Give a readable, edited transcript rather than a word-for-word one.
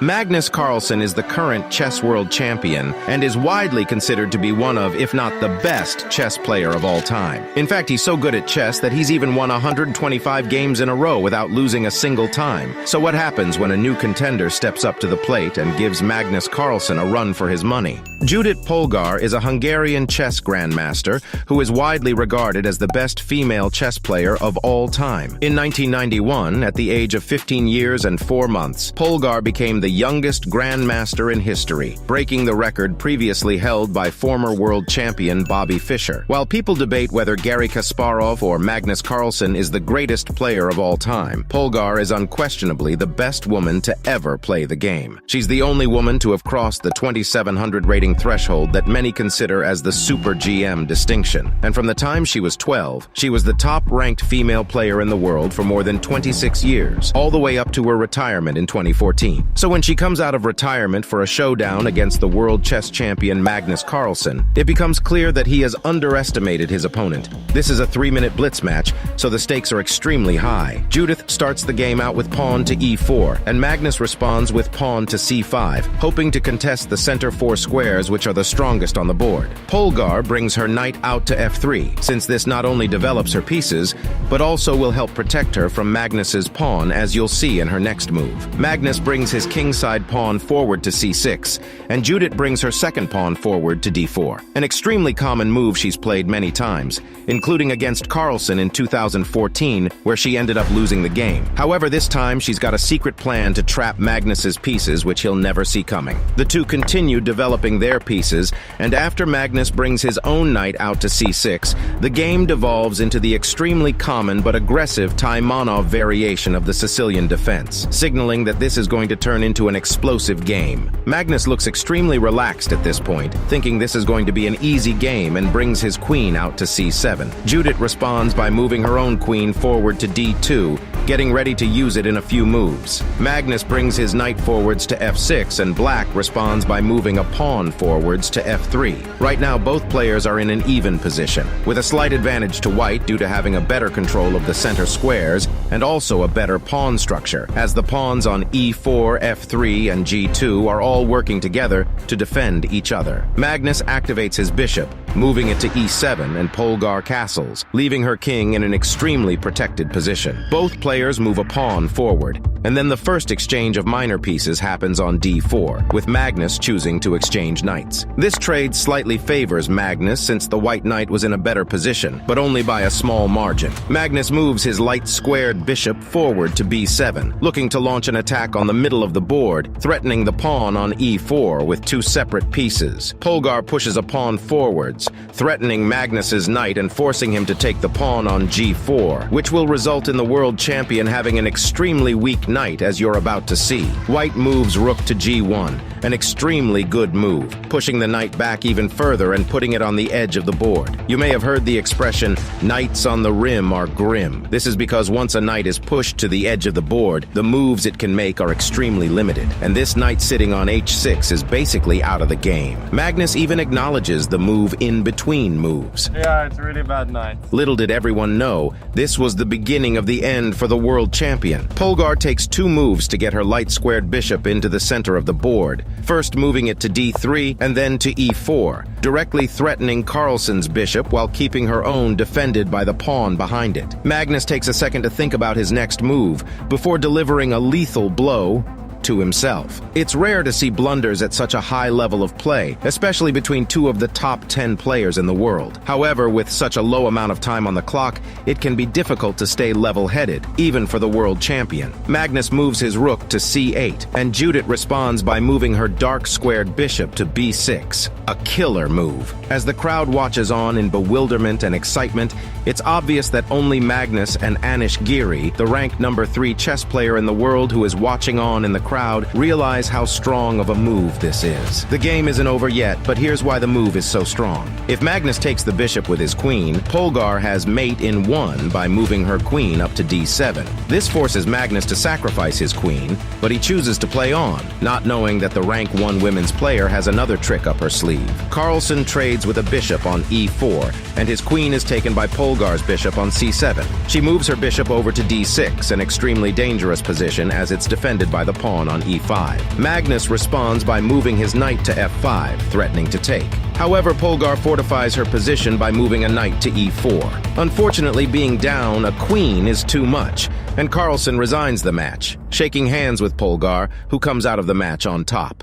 Magnus Carlsen is the current chess world champion and is widely considered to be one of, if not the best, chess player of all time. In fact, he's so good at chess that he's even won 125 games in a row without losing a single time. So what happens when a new contender steps up to the plate and gives Magnus Carlsen a run for his money? Judith Polgar is a Hungarian chess grandmaster who is widely regarded as the best female chess player of all time. In 1991, at the age of 15 years and 4 months, Polgar became the youngest grandmaster in history, breaking the record previously held by former world champion Bobby Fischer. While people debate whether Garry Kasparov or Magnus Carlsen is the greatest player of all time, Polgar is unquestionably the best woman to ever play the game. She's the only woman to have crossed the 2700 rating threshold that many consider as the Super GM distinction. And from the time she was 12, she was the top-ranked female player in the world for more than 26 years, all the way up to her retirement in 2014. So when she comes out of retirement for a showdown against the world chess champion Magnus Carlsen, it becomes clear that he has underestimated his opponent. This is a 3-minute blitz match, so the stakes are extremely high. Judith starts the game out with pawn to e4, and Magnus responds with pawn to c5, hoping to contest the center 4 squares which are the strongest on the board. Polgar brings her knight out to f3, since this not only develops her pieces, but also will help protect her from Magnus's pawn, as you'll see in her next move. Magnus brings his kingside pawn forward to c6, and Judith brings her second pawn forward to d4. An extremely common move she's played many times, including against Carlsen in 2014, where she ended up losing the game. However, this time she's got a secret plan to trap Magnus's pieces, which he'll never see coming. The two continue developing their pieces, and after Magnus brings his own knight out to c6, the game devolves into the extremely common but aggressive Taimanov variation of the Sicilian defense, signaling that this is going to turn into an explosive game. Magnus looks extremely relaxed at this point, thinking this is going to be an easy game, and brings his queen out to c7. Judith responds by moving her own queen forward to d2, getting ready to use it in a few moves. Magnus brings his knight forwards to f6, and Black responds by moving a pawn forwards to f3. Right now, both players are in an even position, with a slight advantage to White due to having a better control of the center squares and also a better pawn structure, as the pawns on e4, f3, and g2 are all working together to defend each other. Magnus activates his bishop, moving it to e7, and Polgar castles, leaving her king in an extremely protected position. Both players move a pawn forward, and then the first exchange of minor pieces happens on d4, with Magnus choosing to exchange knights. This trade slightly favors Magnus since the white knight was in a better position, but only by a small margin. Magnus moves his light-squared bishop forward to b7, looking to launch an attack on the middle of the board, threatening the pawn on e4 with 2 separate pieces. Polgar pushes a pawn forwards, threatening Magnus's knight and forcing him to take the pawn on g4, which will result in the world champion having an extremely weak knight, as you're about to see. White moves rook to g1, an extremely good move, pushing the knight back even further and putting it on the edge of the board. You may have heard the expression, "Knights on the rim are grim." This is because once a knight is pushed to the edge of the board, the moves it can make are extremely limited, and this knight sitting on h6 is basically out of the game. Magnus even acknowledges the move in between moves. Yeah, it's a really bad knight. Little did everyone know, this was the beginning of the end for the world champion. Polgar takes 2 moves to get her light-squared bishop into the center of the board, first moving it to d3 and then to e4, directly threatening Carlsen's bishop while keeping her own defended by the pawn behind it. Magnus takes a second to think about his next move before delivering a lethal blow to himself. It's rare to see blunders at such a high level of play, especially between 2 of the top 10 players in the world. However, with such a low amount of time on the clock, it can be difficult to stay level-headed, even for the world champion. Magnus moves his rook to c8, and Judith responds by moving her dark-squared bishop to b6. A killer move. As the crowd watches on in bewilderment and excitement, it's obvious that only Magnus and Anish Giri, the ranked number 3 chess player in the world who is watching on in the crowd, realize how strong of a move this is. The game isn't over yet, but here's why the move is so strong. If Magnus takes the bishop with his queen, Polgar has mate in 1 by moving her queen up to d7. This forces Magnus to sacrifice his queen, but he chooses to play on, not knowing that the rank 1 women's player has another trick up her sleeve. Carlsen trades with a bishop on e4, and his queen is taken by Polgar's bishop on c7. She moves her bishop over to d6, an extremely dangerous position as it's defended by the pawn pawn on e5. Magnus responds by moving his knight to f5, threatening to take. However, Polgar fortifies her position by moving a knight to e4. Unfortunately, being down a queen is too much, and Carlsen resigns the match, shaking hands with Polgar, who comes out of the match on top.